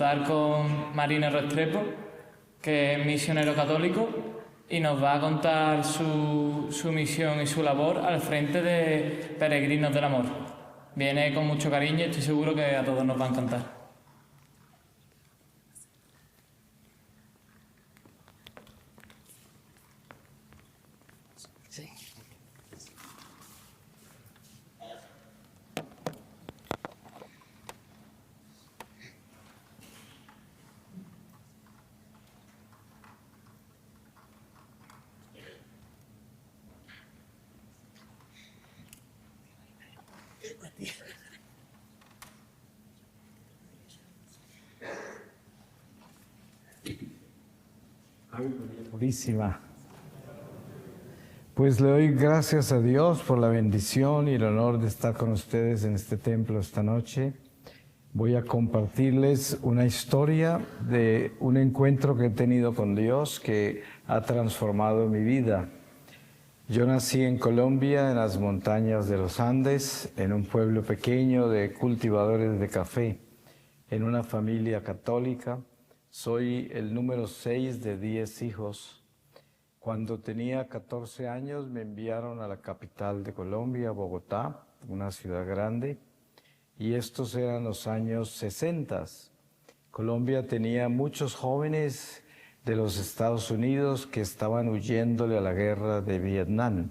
contar con Marino Restrepo, que es misionero católico, y nos va a contar su misión y su labor al frente de Peregrinos del Amor. Viene con mucho cariño y estoy seguro que a todos nos va a encantar. Purísima. Pues le doy gracias a Dios por la bendición y el honor de estar con ustedes en este templo esta noche. Voy a compartirles una historia de un encuentro que he tenido con Dios que ha transformado mi vida. Yo nací en Colombia, en las montañas de los Andes, en un pueblo pequeño de cultivadores de café, en una familia católica. Soy el número 6 de 10 hijos. Cuando tenía 14 años me enviaron a la capital de Colombia, Bogotá, una ciudad grande, y estos eran los años 60. Colombia tenía muchos jóvenes de los Estados Unidos que estaban huyéndole a la guerra de Vietnam,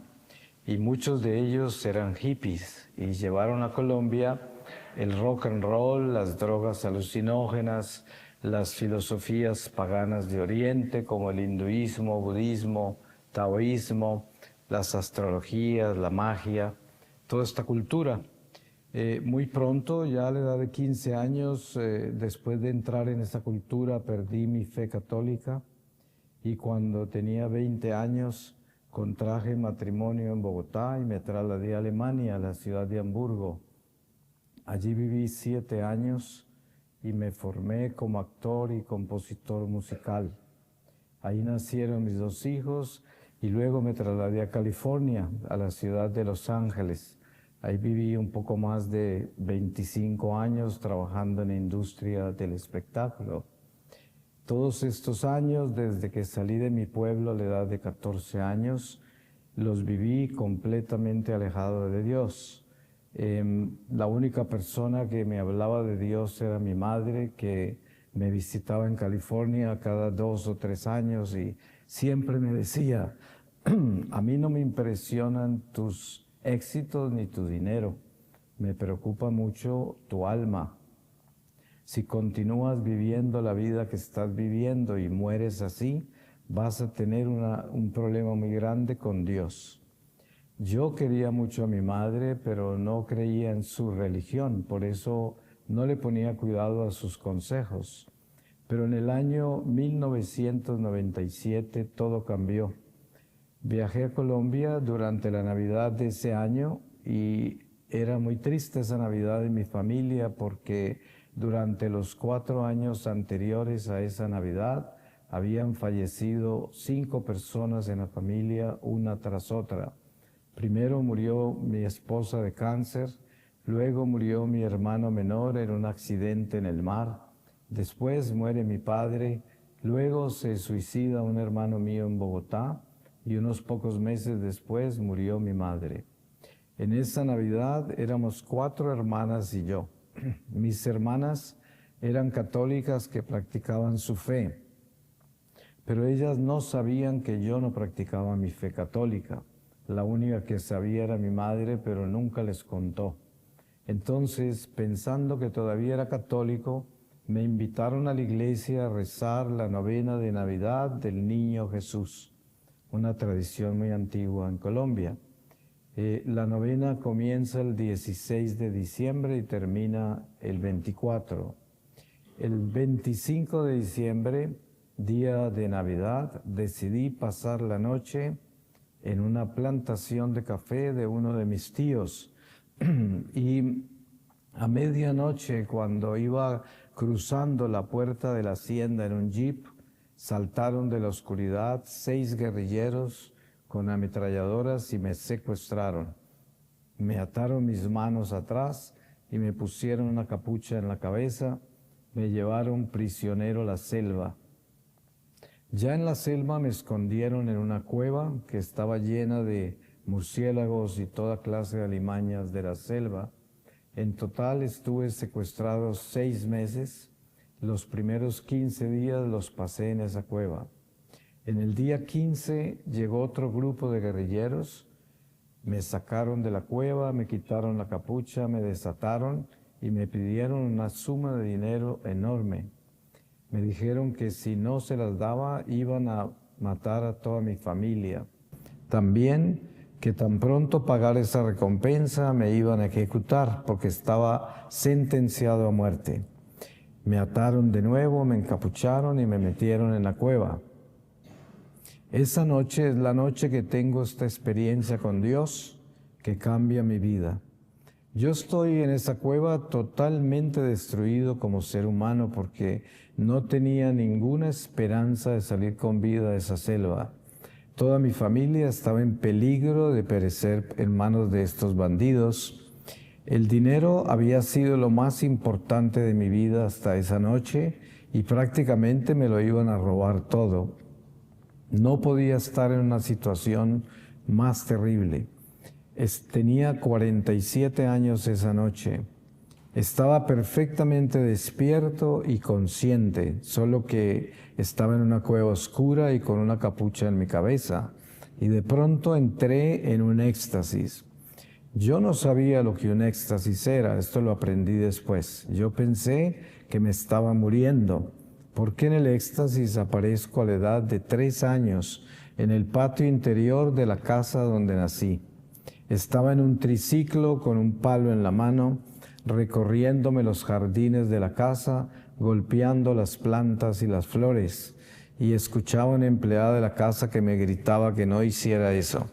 y muchos de ellos eran hippies y llevaron a Colombia el rock and roll, las drogas alucinógenas, las filosofías paganas de Oriente como el hinduismo, budismo, taoísmo, las astrologías, la magia, toda esta cultura. Muy pronto, ya a la edad de 15 años, después de entrar en esa cultura, perdí mi fe católica, y cuando tenía 20 años contraje matrimonio en Bogotá y me trasladé a Alemania, a la ciudad de Hamburgo. Allí viví 7 años y me formé como actor y compositor musical. Ahí nacieron mis 2 hijos y luego me trasladé a California, a la ciudad de Los Ángeles. Ahí viví un poco más de 25 años trabajando en la industria del espectáculo. Todos estos años, desde que salí de mi pueblo a la edad de 14 años, los viví completamente alejado de Dios. La única persona que me hablaba de Dios era mi madre, que me visitaba en California cada 2 o 3 años y siempre me decía, a mí no me impresionan tus éxitos ni tu dinero, me preocupa mucho tu alma. Si continúas viviendo la vida que estás viviendo y mueres así, vas a tener un problema muy grande con Dios. Yo quería mucho a mi madre, pero no creía en su religión, por eso no le ponía cuidado a sus consejos. Pero en el año 1997 todo cambió. Viajé a Colombia durante la Navidad de ese año y era muy triste esa Navidad en mi familia porque durante los 4 años anteriores a esa Navidad habían fallecido 5 personas en la familia, una tras otra. Primero murió mi esposa de cáncer, luego murió mi hermano menor en un accidente en el mar, después muere mi padre, luego se suicida un hermano mío en Bogotá y unos pocos meses después murió mi madre. En esa Navidad éramos 4 hermanas y yo. Mis hermanas eran católicas que practicaban su fe, pero ellas no sabían que yo no practicaba mi fe católica. La única que sabía era mi madre, pero nunca les contó. Entonces, pensando que todavía era católico, me invitaron a la iglesia a rezar la novena de Navidad del Niño Jesús, una tradición muy antigua en Colombia. La novena comienza el 16 de diciembre y termina el 24. El 25 de diciembre, día de Navidad, decidí pasar la noche en una plantación de café de uno de mis tíos. Y a medianoche, cuando iba cruzando la puerta de la hacienda en un jeep, saltaron de la oscuridad 6 guerrilleros con ametralladoras y me secuestraron. Me ataron mis manos atrás y me pusieron una capucha en la cabeza, me llevaron prisionero a la selva. Ya en la selva me escondieron en una cueva que estaba llena de murciélagos y toda clase de alimañas de la selva. En total estuve secuestrado 6 meses. Los primeros 15 días los pasé en esa cueva. En el día 15 llegó otro grupo de guerrilleros, me sacaron de la cueva, me quitaron la capucha, me desataron y me pidieron una suma de dinero enorme. Me dijeron que si no se las daba iban a matar a toda mi familia. También que tan pronto pagara esa recompensa me iban a ejecutar porque estaba sentenciado a muerte. Me ataron de nuevo, me encapucharon y me metieron en la cueva. Esa noche es la noche que tengo esta experiencia con Dios que cambia mi vida. Yo estoy en esa cueva totalmente destruido como ser humano porque no tenía ninguna esperanza de salir con vida de esa selva. Toda mi familia estaba en peligro de perecer en manos de estos bandidos. El dinero había sido lo más importante de mi vida hasta esa noche y prácticamente me lo iban a robar todo. No podía estar en una situación más terrible. Tenía 47 años esa noche. Estaba perfectamente despierto y consciente, solo que estaba en una cueva oscura y con una capucha en mi cabeza. Y de pronto entré en un éxtasis. Yo no sabía lo que un éxtasis era, esto lo aprendí después. Yo pensé que me estaba muriendo, porque en el éxtasis aparezco a la edad de 3 años en el patio interior de la casa donde nací. Estaba en un triciclo con un palo en la mano, recorriéndome los jardines de la casa, golpeando las plantas y las flores, y escuchaba a una empleada de la casa que me gritaba que no hiciera eso.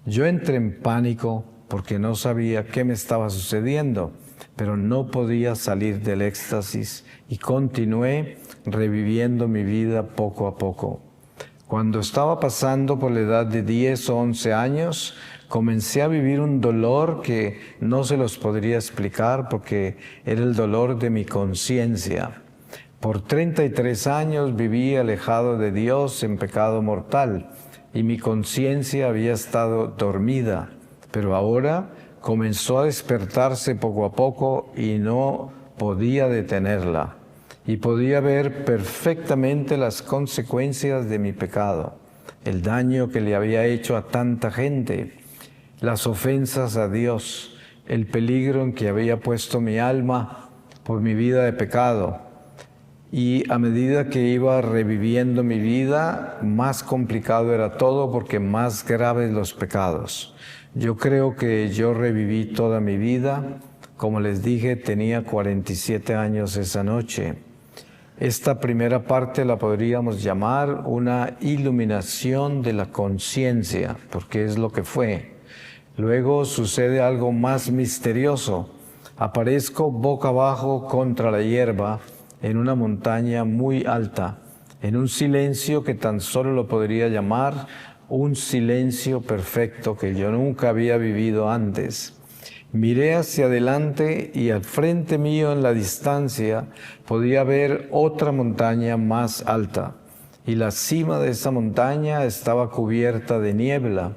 Yo entré en pánico porque no sabía qué me estaba sucediendo, pero no podía salir del éxtasis y continué reviviendo mi vida poco a poco. Cuando estaba pasando por la edad de 10 o 11 años, comencé a vivir un dolor que no se los podría explicar porque era el dolor de mi conciencia. Por 33 años viví alejado de Dios en pecado mortal y mi conciencia había estado dormida, pero ahora comenzó a despertarse poco a poco y no podía detenerla. Y podía ver perfectamente las consecuencias de mi pecado, el daño que le había hecho a tanta gente, las ofensas a Dios, el peligro en que había puesto mi alma por mi vida de pecado. Y a medida que iba reviviendo mi vida, más complicado era todo porque más graves los pecados. Yo creo que yo reviví toda mi vida. Como les dije, tenía 47 años esa noche. Esta primera parte la podríamos llamar una iluminación de la conciencia, porque es lo que fue. Luego sucede algo más misterioso. Aparezco boca abajo contra la hierba en una montaña muy alta, en un silencio que tan solo lo podría llamar un silencio perfecto que yo nunca había vivido antes. Miré hacia adelante y al frente mío en la distancia podía ver otra montaña más alta y la cima de esa montaña estaba cubierta de niebla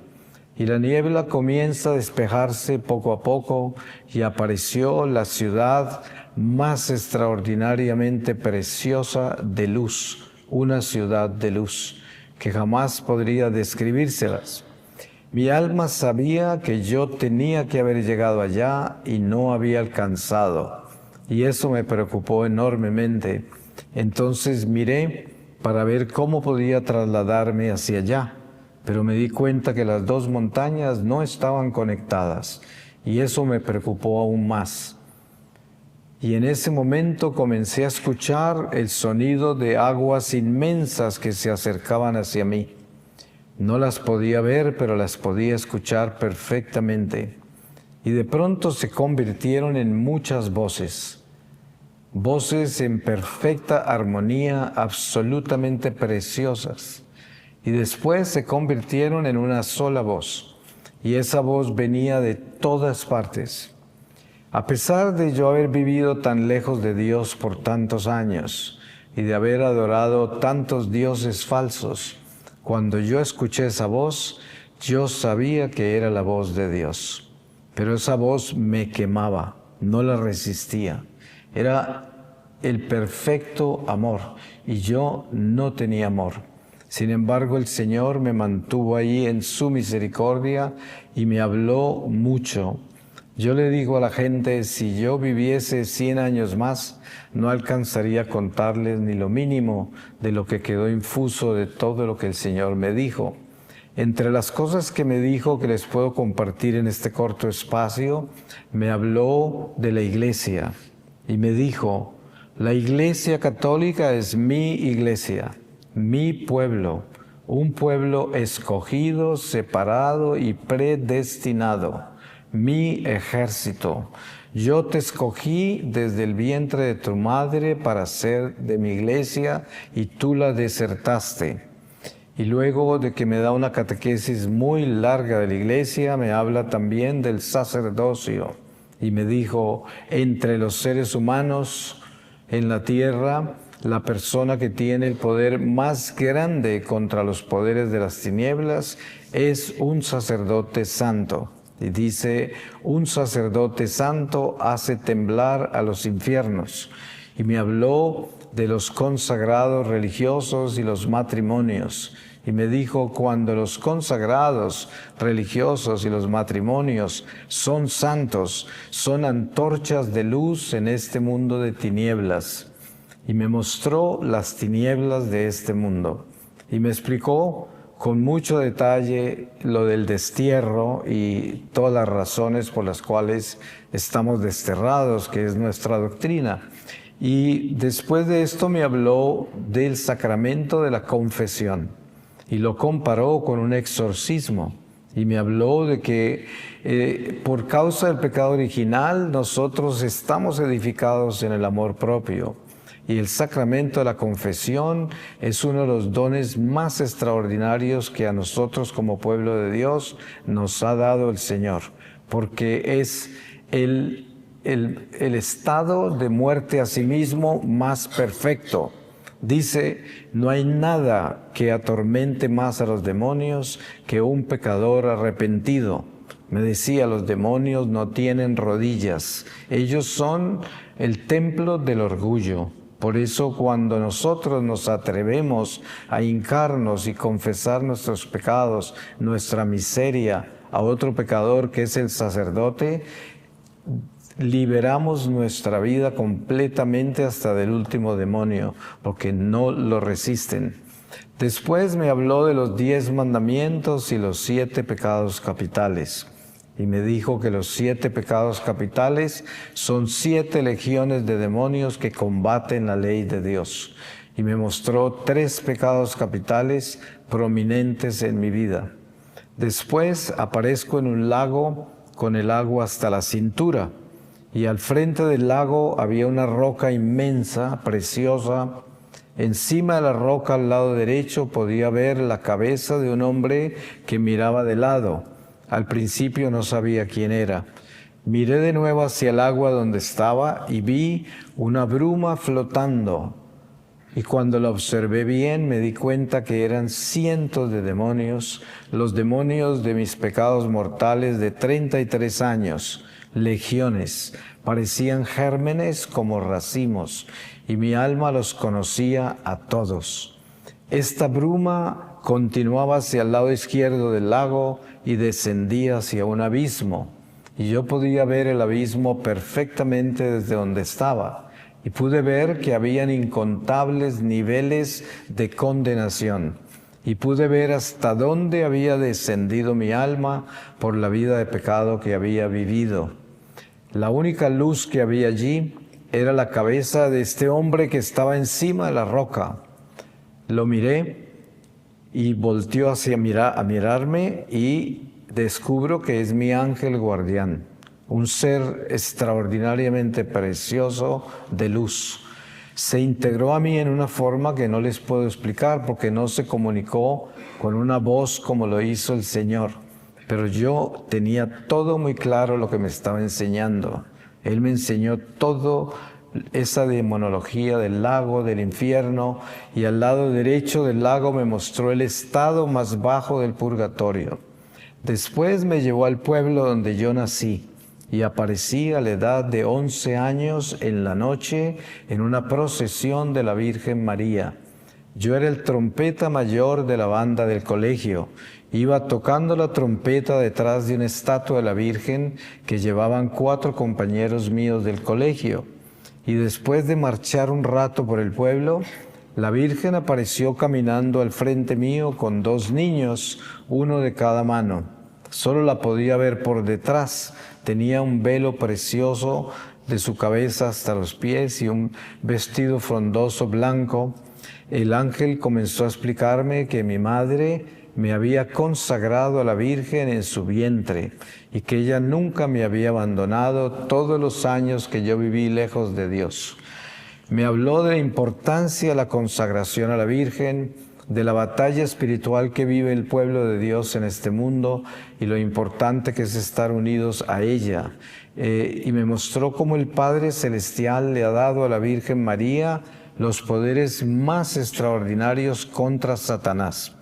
y la niebla comienza a despejarse poco a poco y apareció la ciudad más extraordinariamente preciosa de luz, una ciudad de luz que jamás podría describírselas. Mi alma sabía que yo tenía que haber llegado allá y no había alcanzado, y eso me preocupó enormemente. Entonces miré para ver cómo podía trasladarme hacia allá, pero me di cuenta que las 2 montañas no estaban conectadas, y eso me preocupó aún más. Y en ese momento comencé a escuchar el sonido de aguas inmensas que se acercaban hacia mí. No las podía ver, pero las podía escuchar perfectamente. Y de pronto se convirtieron en muchas voces. Voces en perfecta armonía, absolutamente preciosas. Y después se convirtieron en una sola voz. Y esa voz venía de todas partes. A pesar de yo haber vivido tan lejos de Dios por tantos años y de haber adorado tantos dioses falsos, cuando yo escuché esa voz, yo sabía que era la voz de Dios. Pero esa voz me quemaba, no la resistía. Era el perfecto amor y yo no tenía amor. Sin embargo, el Señor me mantuvo ahí en su misericordia y me habló mucho. Yo le digo a la gente, si yo viviese 100 años más, no alcanzaría a contarles ni lo mínimo de lo que quedó infuso de todo lo que el Señor me dijo. Entre las cosas que me dijo que les puedo compartir en este corto espacio, me habló de la iglesia y me dijo, la Iglesia Católica es mi iglesia, mi pueblo, un pueblo escogido, separado y predestinado, mi ejército. Yo te escogí desde el vientre de tu madre para ser de mi iglesia y tú la desertaste. Y luego de que me da una catequesis muy larga de la iglesia, me habla también del sacerdocio. Y me dijo, entre los seres humanos en la tierra, la persona que tiene el poder más grande contra los poderes de las tinieblas es un sacerdote santo. Y dice, un sacerdote santo hace temblar a los infiernos. Y me habló de los consagrados religiosos y los matrimonios. Y me dijo, cuando los consagrados religiosos y los matrimonios son santos, son antorchas de luz en este mundo de tinieblas. Y me mostró las tinieblas de este mundo. Y me explicó con mucho detalle lo del destierro y todas las razones por las cuales estamos desterrados, que es nuestra doctrina. Y después de esto me habló del sacramento de la confesión y lo comparó con un exorcismo. Y me habló de que por causa del pecado original nosotros estamos edificados en el amor propio. Y el sacramento de la confesión es uno de los dones más extraordinarios que a nosotros como pueblo de Dios nos ha dado el Señor, porque es el estado de muerte a sí mismo más perfecto. Dice, no hay nada que atormente más a los demonios que un pecador arrepentido. Me decía, los demonios no tienen rodillas, ellos son el templo del orgullo. Por eso cuando nosotros nos atrevemos a hincarnos y confesar nuestros pecados, nuestra miseria a otro pecador que es el sacerdote, liberamos nuestra vida completamente hasta del último demonio, porque no lo resisten. Después me habló de los 10 mandamientos y los 7 pecados capitales. Y me dijo que los 7 pecados capitales son 7 legiones de demonios que combaten la ley de Dios. Y me mostró 3 pecados capitales prominentes en mi vida. Después aparezco en un lago con el agua hasta la cintura. Y al frente del lago había una roca inmensa, preciosa. Encima de la roca al lado derecho podía ver la cabeza de un hombre que miraba de lado. Al principio no sabía quién era. Miré de nuevo hacia el agua donde estaba y vi una bruma flotando. Y cuando la observé bien me di cuenta que eran cientos de demonios, los demonios de mis pecados mortales de 33 años, legiones. Parecían gérmenes como racimos y mi alma los conocía a todos. Esta bruma continuaba hacia el lado izquierdo del lago y descendía hacia un abismo. Y yo podía ver el abismo perfectamente desde donde estaba. Y pude ver que habían incontables niveles de condenación. Y pude ver hasta dónde había descendido mi alma por la vida de pecado que había vivido. La única luz que había allí era la cabeza de este hombre que estaba encima de la roca. Lo miré y volteó a mirarme y descubro que es mi ángel guardián, un ser extraordinariamente precioso de luz. Se integró a mí en una forma que no les puedo explicar porque no se comunicó con una voz como lo hizo el Señor. Pero yo tenía todo muy claro lo que me estaba enseñando. Él me enseñó todo esa demonología del lago, del infierno, y al lado derecho del lago me mostró el estado más bajo del purgatorio. Después me llevó al pueblo donde yo nací y aparecí a la edad de 11 años en la noche en una procesión de la Virgen María. Yo era el trompeta mayor de la banda del colegio. Iba tocando la trompeta detrás de una estatua de la Virgen que llevaban 4 compañeros míos del colegio. Y después de marchar un rato por el pueblo, la Virgen apareció caminando al frente mío con 2 niños, uno de cada mano. Solo la podía ver por detrás. Tenía un velo precioso de su cabeza hasta los pies y un vestido frondoso blanco. El ángel comenzó a explicarme que mi madre me había consagrado a la Virgen en su vientre y que ella nunca me había abandonado todos los años que yo viví lejos de Dios. Me habló de la importancia de la consagración a la Virgen, de la batalla espiritual que vive el pueblo de Dios en este mundo y lo importante que es estar unidos a ella. Y me mostró cómo el Padre Celestial le ha dado a la Virgen María los poderes más extraordinarios contra Satanás.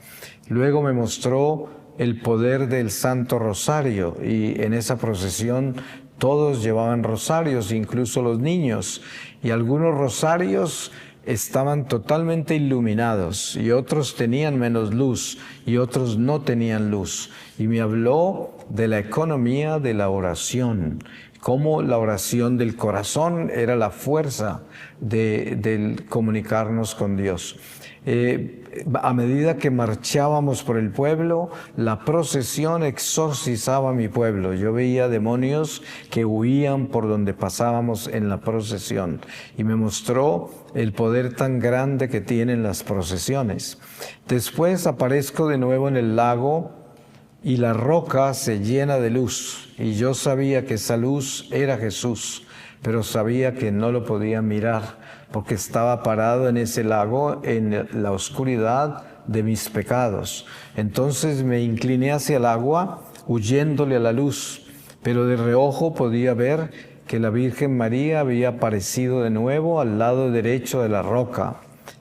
Luego me mostró el poder del Santo Rosario y en esa procesión todos llevaban rosarios, incluso los niños, y algunos rosarios estaban totalmente iluminados y otros tenían menos luz y otros no tenían luz. Y me habló de la economía de la oración, cómo la oración del corazón era la fuerza de comunicarnos con Dios. A medida que marchábamos por el pueblo, la procesión exorcizaba mi pueblo. Yo veía demonios que huían por donde pasábamos en la procesión y me mostró el poder tan grande que tienen las procesiones. Después aparezco de nuevo en el lago y la roca se llena de luz y yo sabía que esa luz era Jesús, pero sabía que no lo podía mirar porque estaba parado en ese lago en la oscuridad de mis pecados. Entonces me incliné hacia el agua, huyéndole a la luz, pero de reojo podía ver que la Virgen María había aparecido de nuevo al lado derecho de la roca.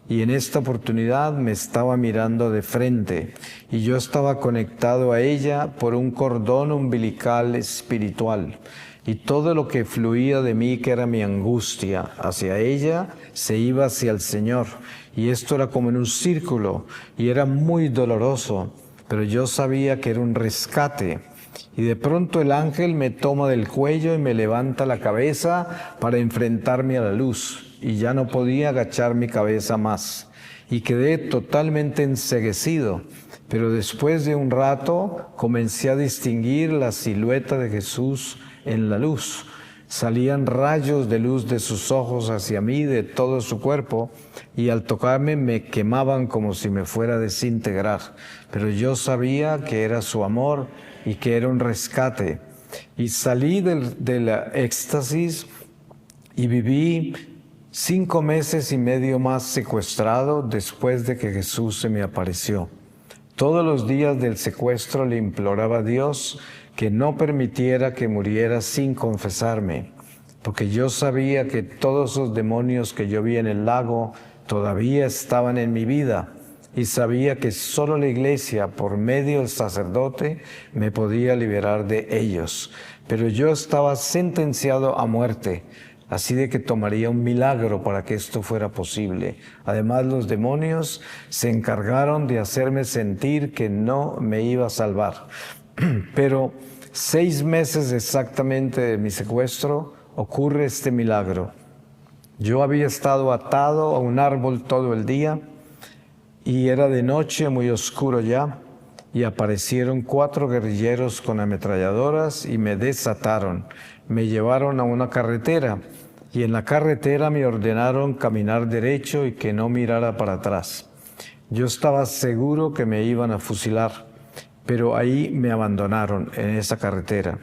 Y en esta oportunidad me estaba mirando de frente y yo estaba conectado a ella por un cordón umbilical espiritual. Y todo lo que fluía de mí, que era mi angustia hacia ella, se iba hacia el Señor. Y esto era como en un círculo y era muy doloroso, pero yo sabía que era un rescate. Y de pronto el ángel me toma del cuello y me levanta la cabeza para enfrentarme a la luz. Y ya no podía agachar mi cabeza más. Y quedé totalmente enceguecido. Pero después de un rato comencé a distinguir la silueta de Jesús en la luz. Salían rayos de luz de sus ojos hacia mí, de todo su cuerpo, y al tocarme me quemaban como si me fuera a desintegrar. Pero yo sabía que era su amor y que era un rescate. Y salí del éxtasis y viví 5 meses y medio más secuestrado después de que Jesús se me apareció. Todos los días del secuestro le imploraba a Dios que no permitiera que muriera sin confesarme, porque yo sabía que todos esos demonios que yo vi en el lago todavía estaban en mi vida y sabía que solo la iglesia, por medio del sacerdote, me podía liberar de ellos. Pero yo estaba sentenciado a muerte, así de que tomaría un milagro para que esto fuera posible. Además, los demonios se encargaron de hacerme sentir que no me iba a salvar. Pero 6 meses exactamente de mi secuestro ocurre este milagro. Yo había estado atado a un árbol todo el día y era de noche, muy oscuro ya, y aparecieron 4 guerrilleros con ametralladoras y me desataron. Me llevaron a una carretera y en la carretera me ordenaron caminar derecho y que no mirara para atrás. Yo estaba seguro que me iban a fusilar, pero ahí me abandonaron en esa carretera.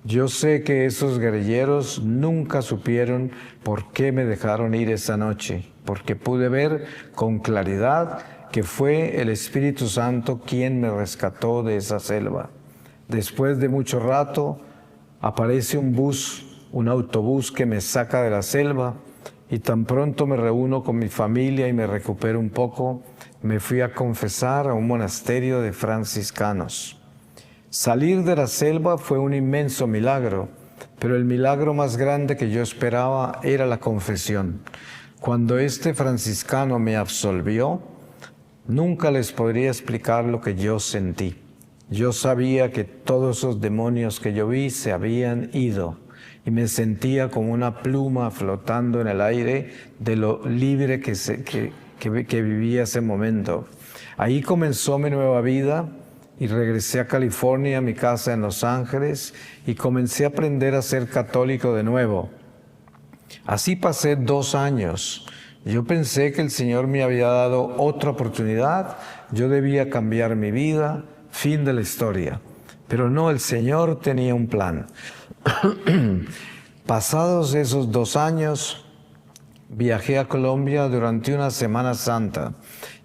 Yo sé que esos guerrilleros nunca supieron por qué me dejaron ir esa noche, porque pude ver con claridad que fue el Espíritu Santo quien me rescató de esa selva. Después de mucho rato, aparece un bus un autobús que me saca de la selva y tan pronto me reúno con mi familia y me recupero un poco, me fui a confesar a un monasterio de franciscanos. Salir de la selva fue un inmenso milagro, pero el milagro más grande que yo esperaba era la confesión. Cuando este franciscano me absolvió, nunca les podría explicar lo que yo sentí. Yo sabía que todos esos demonios que yo vi se habían ido y me sentía como una pluma flotando en el aire de lo libre que vivía ese momento. Ahí comenzó mi nueva vida y regresé a California, a mi casa en Los Ángeles, y comencé a aprender a ser católico de nuevo. Así pasé 2 años. Yo pensé que el Señor me había dado otra oportunidad, yo debía cambiar mi vida, fin de la historia. Pero no, el Señor tenía un plan. Pasados esos 2 años, viajé a Colombia durante una Semana Santa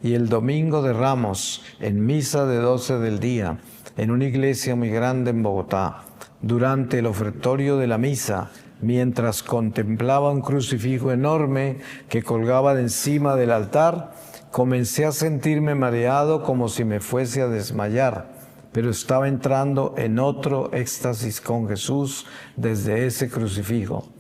y el Domingo de Ramos, en misa de 12 del día, en una iglesia muy grande en Bogotá, durante el ofertorio de la misa, mientras contemplaba un crucifijo enorme que colgaba de encima del altar, comencé a sentirme mareado como si me fuese a desmayar, pero estaba entrando en otro éxtasis con Jesús desde ese crucifijo.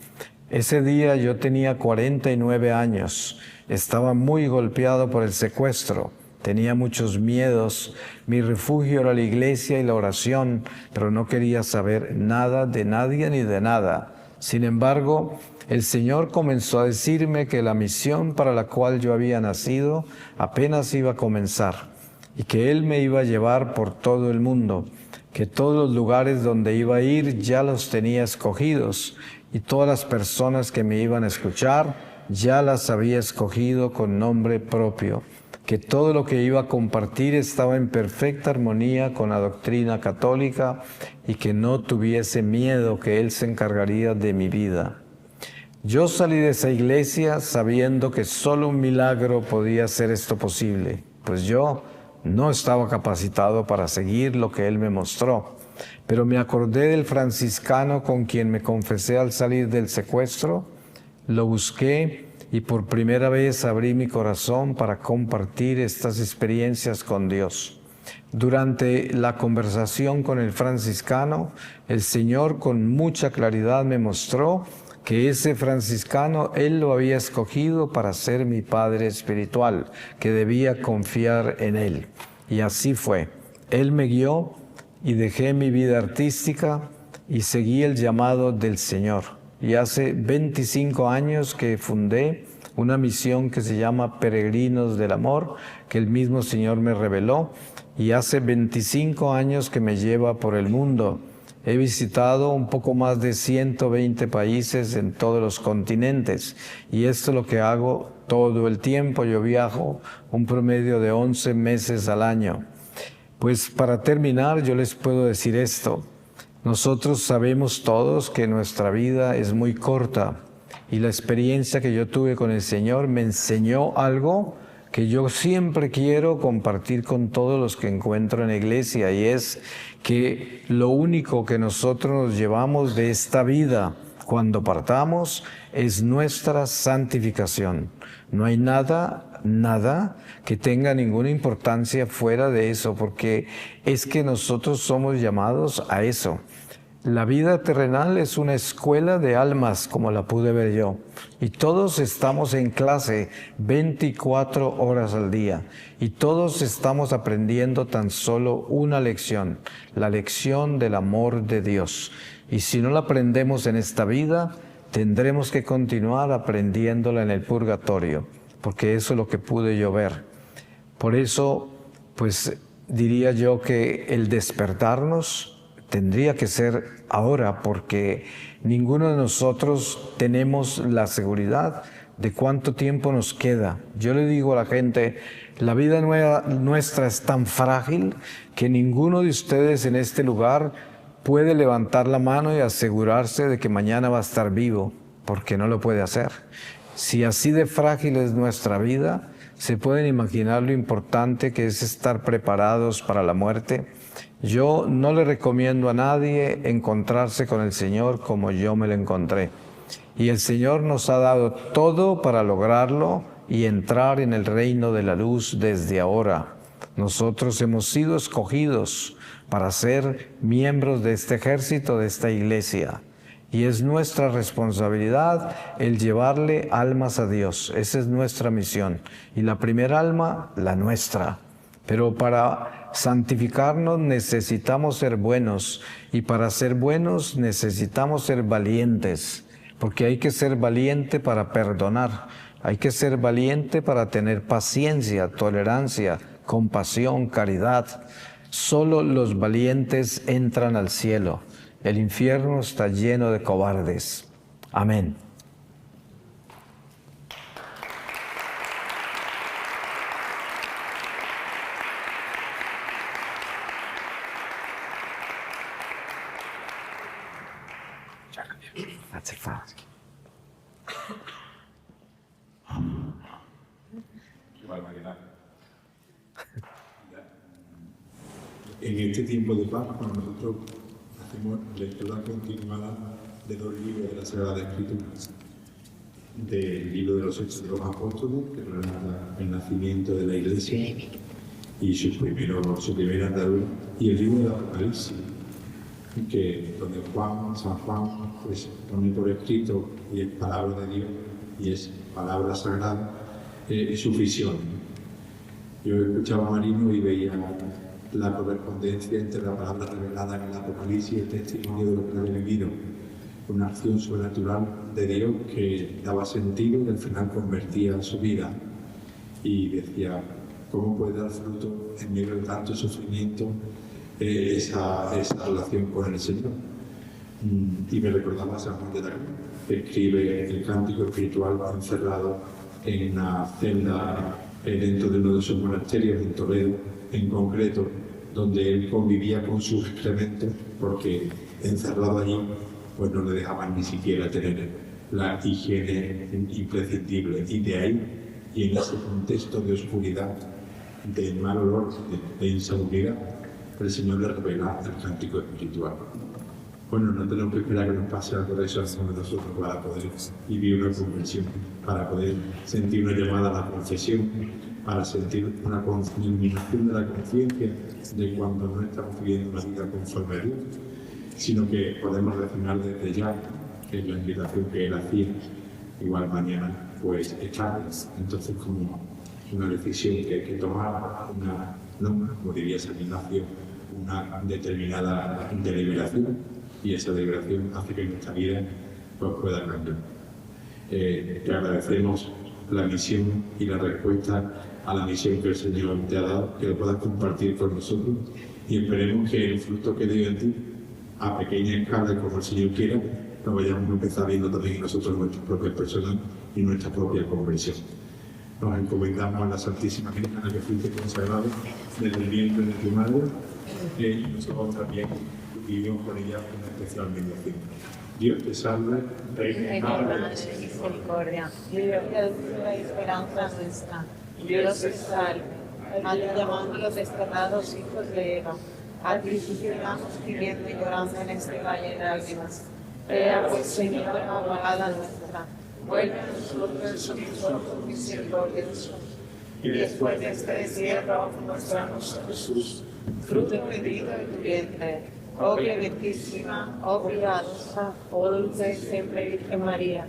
Ese día yo tenía 49 años, estaba muy golpeado por el secuestro, tenía muchos miedos, mi refugio era la iglesia y la oración, pero no quería saber nada de nadie ni de nada. Sin embargo, el Señor comenzó a decirme que la misión para la cual yo había nacido apenas iba a comenzar y que Él me iba a llevar por todo el mundo, que todos los lugares donde iba a ir ya los tenía escogidos y todas las personas que me iban a escuchar ya las había escogido con nombre propio, que todo lo que iba a compartir estaba en perfecta armonía con la doctrina católica y que no tuviese miedo, que Él se encargaría de mi vida. Yo salí de esa iglesia sabiendo que solo un milagro podía hacer esto posible, pues yo no estaba capacitado para seguir lo que Él me mostró. Pero me acordé del franciscano con quien me confesé al salir del secuestro, lo busqué y por primera vez abrí mi corazón para compartir estas experiencias con Dios. Durante la conversación con el franciscano, el Señor con mucha claridad me mostró que ese franciscano Él lo había escogido para ser mi padre espiritual, que debía confiar en Él. Y así fue. Él me guió y dejé mi vida artística y seguí el llamado del Señor. Y hace 25 años que fundé una misión que se llama Peregrinos del Amor, que el mismo Señor me reveló, y hace 25 años que me lleva por el mundo. He visitado un poco más de 120 países en todos los continentes, y esto es lo que hago todo el tiempo. Yo viajo un promedio de 11 meses al año. Pues para terminar, yo les puedo decir esto. Nosotros sabemos todos que nuestra vida es muy corta y la experiencia que yo tuve con el Señor me enseñó algo que yo siempre quiero compartir con todos los que encuentro en la iglesia, y es que lo único que nosotros nos llevamos de esta vida cuando partamos es nuestra santificación. No hay nada que tenga ninguna importancia fuera de eso, porque es que nosotros somos llamados a eso. La vida terrenal es una escuela de almas, como la pude ver yo, y todos estamos en clase 24 horas al día, y todos estamos aprendiendo tan solo una lección, la lección del amor de Dios. Y si no la aprendemos en esta vida, tendremos que continuar aprendiéndola en el purgatorio, porque eso es lo que pude yo ver. Por eso, pues diría yo que el despertarnos tendría que ser ahora, porque ninguno de nosotros tenemos la seguridad de cuánto tiempo nos queda. Yo le digo a la gente, la vida nuestra es tan frágil que ninguno de ustedes en este lugar puede levantar la mano y asegurarse de que mañana va a estar vivo, porque no lo puede hacer. Si así de frágil es nuestra vida, ¿Se pueden imaginar lo importante que es estar preparados para la muerte? Yo no le recomiendo a nadie encontrarse con el Señor como yo me lo encontré. Y el Señor nos ha dado todo para lograrlo y entrar en el reino de la luz desde ahora. Nosotros hemos sido escogidos para ser miembros de este ejército, de esta iglesia. Y es nuestra responsabilidad el llevarle almas a Dios. Esa es nuestra misión. Y la primera alma, la nuestra. Pero para santificarnos necesitamos ser buenos. Y para ser buenos necesitamos ser valientes. Porque hay que ser valiente para perdonar. Hay que ser valiente para tener paciencia, tolerancia, compasión, caridad. Solo los valientes entran al cielo. El infierno está lleno de cobardes. Amén. That's it, fast. Qué barbaridad. En este tiempo de paz, cuando nosotros hacemos lectura continuada de los libros de la Sagrada Escritura, del libro de los Hechos de los Apóstoles, que relata el nacimiento de la Iglesia y su primera andadura, y el libro del Apocalipsis, que donde San Juan, pues pone por escrito y es palabra de Dios y es palabra sagrada, es su visión. Yo escuchaba a Marino y veía la correspondencia entre la palabra revelada en el Apocalipsis y el testimonio de lo que había vivido, una acción sobrenatural de Dios que daba sentido y al final convertía su vida. Y decía, ¿cómo puede dar fruto en medio de tanto sufrimiento esa relación con el Señor? Y me recordaba a San Juan de la Cruz, que escribe el cántico espiritual encerrado en una celda dentro de uno de sus monasterios en Toledo, en concreto, donde él convivía con sus excrementos, porque encerrado allí pues no le dejaban ni siquiera tener la higiene imprescindible. Y de ahí, y en ese contexto de oscuridad, de mal olor, de insalubridad, el Señor le revela el cántico espiritual. Bueno, no tenemos que esperar que nos pase algo de eso a nosotros para poder vivir una conversión, para poder sentir una llamada a la confesión, para sentir una iluminación de la conciencia de cuando no estamos viviendo una vida conforme a Dios, sino que podemos reaccionar desde ya, que es la invitación que él hacía. Igual mañana, pues es tarde, entonces como una decisión que hay que tomar, como diría San Ignacio, una determinada deliberación, y esa deliberación hace que nuestra vida pues, pueda cambiar. Te agradecemos la misión y la respuesta a la misión que el Señor te ha dado, que lo puedas compartir con nosotros y esperemos que el fruto que dio en ti, a pequeña escala, como el Señor quiera, lo vayamos a empezar viendo también nosotros nuestras propias personas y nuestra propia conversión. Nos encomendamos a la Santísima Virgen, a la que fuiste consagrado desde el vientre de tu madre, y nosotros también vivimos con ella una especial mediación. Dios te salve, Reina de misericordia, Dios de la esperanza nuestra. Dios te salve, al llamando a los desterrados hijos de Eva, a ti suspiramos pidiendo y llorando en este valle de lágrimas. Ea pues, Señor, abogada nuestra, vuelve a nosotros con misericordioso. Y después de este destierro, mostramos a Jesús, fruto bendito de tu vientre. Oh clementísima, oh piadosa, oh dulce siempre Virgen María,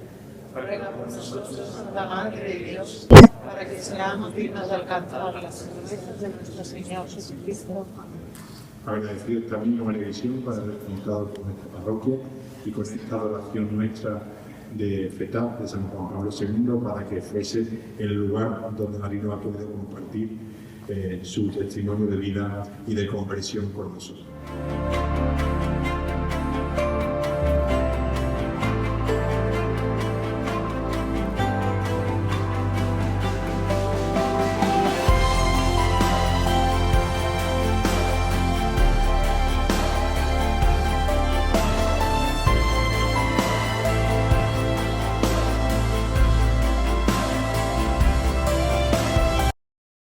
ruega por nosotros, Santa Madre de Dios, para que seamos dignos de alcanzar las promesas de nuestro Señor Jesucristo. Agradecidos también a María Visión por haber contado con nuestra parroquia y con esta oración nuestra de FETA, de San Juan Pablo II, para que fuese el lugar donde Marino ha podido compartir su testimonio de vida y de conversión con nosotros.